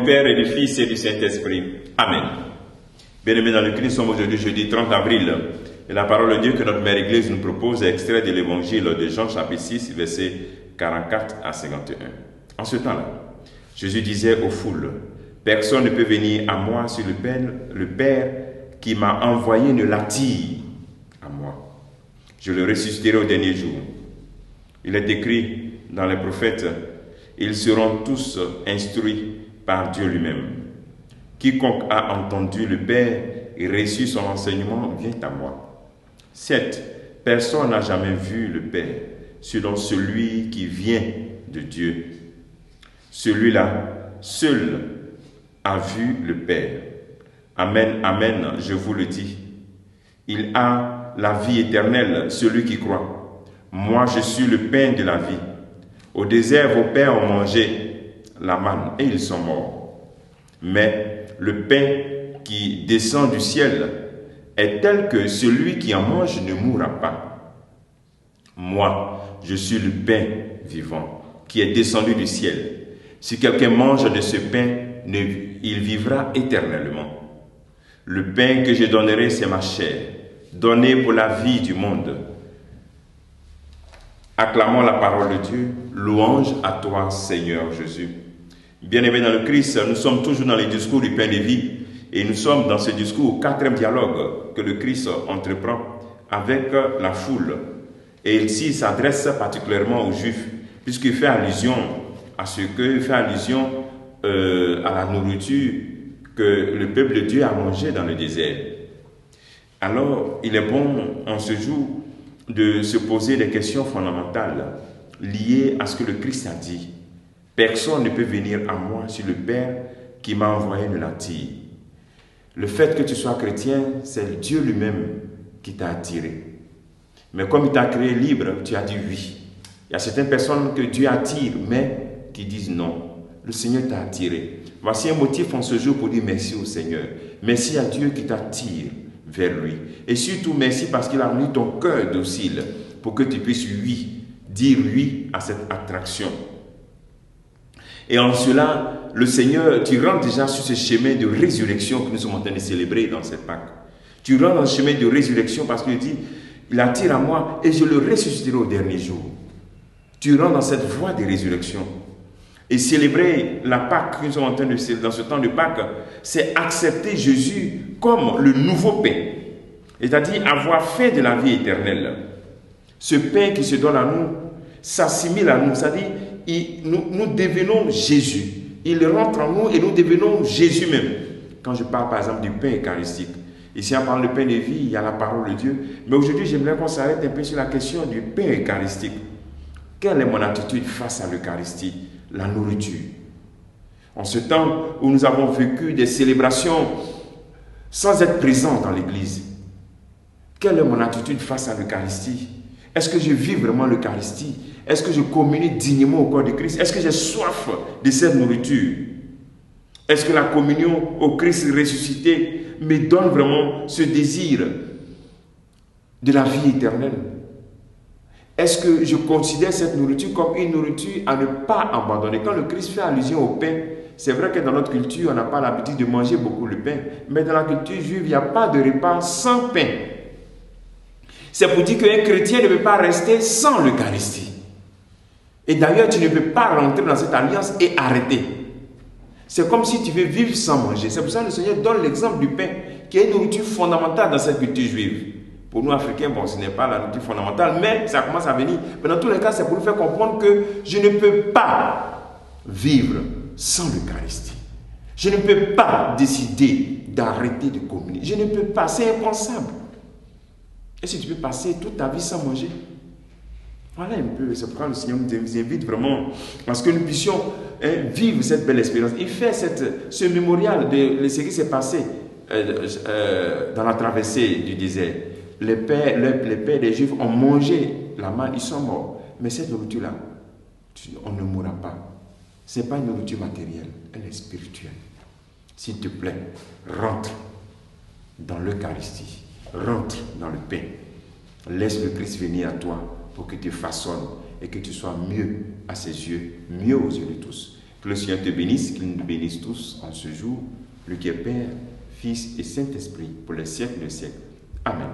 du Père et du Fils et du Saint-Esprit. Amen. Bien-aimés dans le Christ, nous sommes aujourd'hui jeudi 30 avril. Et la parole de Dieu que notre Mère Église nous propose est extrait de l'Évangile de Jean chapitre 6, versets 44 à 51. En ce temps-là, Jésus disait aux foules, « Personne ne peut venir à moi si le Père qui m'a envoyé ne l'attire à moi. Je le ressusciterai au dernier jour. » Il est écrit dans les prophètes, « Ils seront tous instruits par Dieu lui-même. Quiconque a entendu le Père et reçu son enseignement vient à moi. 7. Personne n'a jamais vu le Père, selon celui qui vient de Dieu. Celui-là seul a vu le Père. Amen, amen, je vous le dis. Il a la vie éternelle, celui qui croit. Moi, je suis le pain de la vie. Au désert, vos pères ont mangé la manne et ils sont morts. Mais le pain qui descend du ciel est tel que celui qui en mange ne mourra pas. Moi, je suis le pain vivant qui est descendu du ciel. Si quelqu'un mange de ce pain, il vivra éternellement. Le pain que je donnerai, c'est ma chair, donnée pour la vie du monde. Acclamons la parole de Dieu. Louange à toi, Seigneur Jésus. Bien-aimés dans le Christ, nous sommes toujours dans les discours du pain de vie et nous sommes dans ce discours, quatrième dialogue que le Christ entreprend avec la foule. Et ici, il s'adresse particulièrement aux Juifs, puisqu'il fait allusion à ce que, il fait allusion à la nourriture que le peuple de Dieu a mangé dans le désert. Alors, il est bon en ce jour de se poser des questions fondamentales liées à ce que le Christ a dit. Personne ne peut venir à moi si le Père qui m'a envoyé ne l'attire. Le fait que tu sois chrétien, c'est Dieu lui-même qui t'a attiré. Mais comme il t'a créé libre, tu as dit oui. Il y a certaines personnes que Dieu attire, mais qui disent non. Le Seigneur t'a attiré. Voici un motif en ce jour pour dire merci au Seigneur. Merci à Dieu qui t'attire vers lui. Et surtout, merci parce qu'il a rendu ton cœur docile pour que tu puisses dire oui à cette attraction. Et en cela, le Seigneur, tu rentres déjà sur ce chemin de résurrection que nous sommes en train de célébrer dans cette Pâque. Tu rentres dans ce chemin de résurrection parce qu'il dit, il attire à moi et je le ressusciterai au dernier jour. Tu rentres dans cette voie de résurrection. Et célébrer la Pâque que nous sommes en train de célébrer dans ce temps de Pâque, c'est accepter Jésus comme le nouveau pain. C'est-à-dire avoir fait de la vie éternelle. Ce pain qui se donne à nous s'assimile à nous. C'est-à-dire, nous devenons Jésus. Il rentre en nous et nous devenons Jésus même. Quand je parle par exemple du pain eucharistique, ici on parle de pain de vie, il y a la parole de Dieu. Mais aujourd'hui, j'aimerais qu'on s'arrête un peu sur la question du pain eucharistique. Quelle est mon attitude face à l'Eucharistie, la nourriture? En ce temps où nous avons vécu des célébrations sans être présents dans l'Église, quelle est mon attitude face à l'Eucharistie? Est-ce que je vis vraiment l'Eucharistie? Est-ce que je communie dignement au corps de Christ? Est-ce que j'ai soif de cette nourriture? Est-ce que la communion au Christ ressuscité me donne vraiment ce désir de la vie éternelle? Est-ce que je considère cette nourriture comme une nourriture à ne pas abandonner? Quand le Christ fait allusion au pain, c'est vrai que dans notre culture, on n'a pas l'habitude de manger beaucoup le pain. Mais dans la culture juive, il n'y a pas de repas sans pain. C'est pour dire qu'un chrétien ne peut pas rester sans l'Eucharistie. Et d'ailleurs, tu ne peux pas rentrer dans cette alliance et arrêter. C'est comme si tu veux vivre sans manger. C'est pour ça que le Seigneur donne l'exemple du pain, qui est une nourriture fondamentale dans cette culture juive. Pour nous, Africains, bon, ce n'est pas la nourriture fondamentale, mais ça commence à venir. Mais dans tous les cas, c'est pour nous faire comprendre que je ne peux pas vivre sans l'Eucharistie. Je ne peux pas décider d'arrêter de communier. Je ne peux pas, c'est impensable. Est-ce que tu peux passer toute ta vie sans manger? Voilà un peu, c'est pourquoi le Seigneur nous invite vraiment à ce que nous puissions vivre cette belle expérience. Il fait ce mémorial de ce qui s'est passé dans la traversée du désert. Les pères des Juifs ont mangé la manne, ils sont morts. Mais cette nourriture-là, on ne mourra pas. Ce n'est pas une nourriture matérielle, elle est spirituelle. S'il te plaît, rentre dans l'Eucharistie, rentre dans le pain. Laisse le Christ venir à toi pour que tu façonnes et que tu sois mieux à ses yeux, mieux aux yeux de tous. Que le Seigneur te bénisse, qu'il nous bénisse tous en ce jour, lui qui est Père, Fils et Saint-Esprit, pour les siècles des siècles. Amen.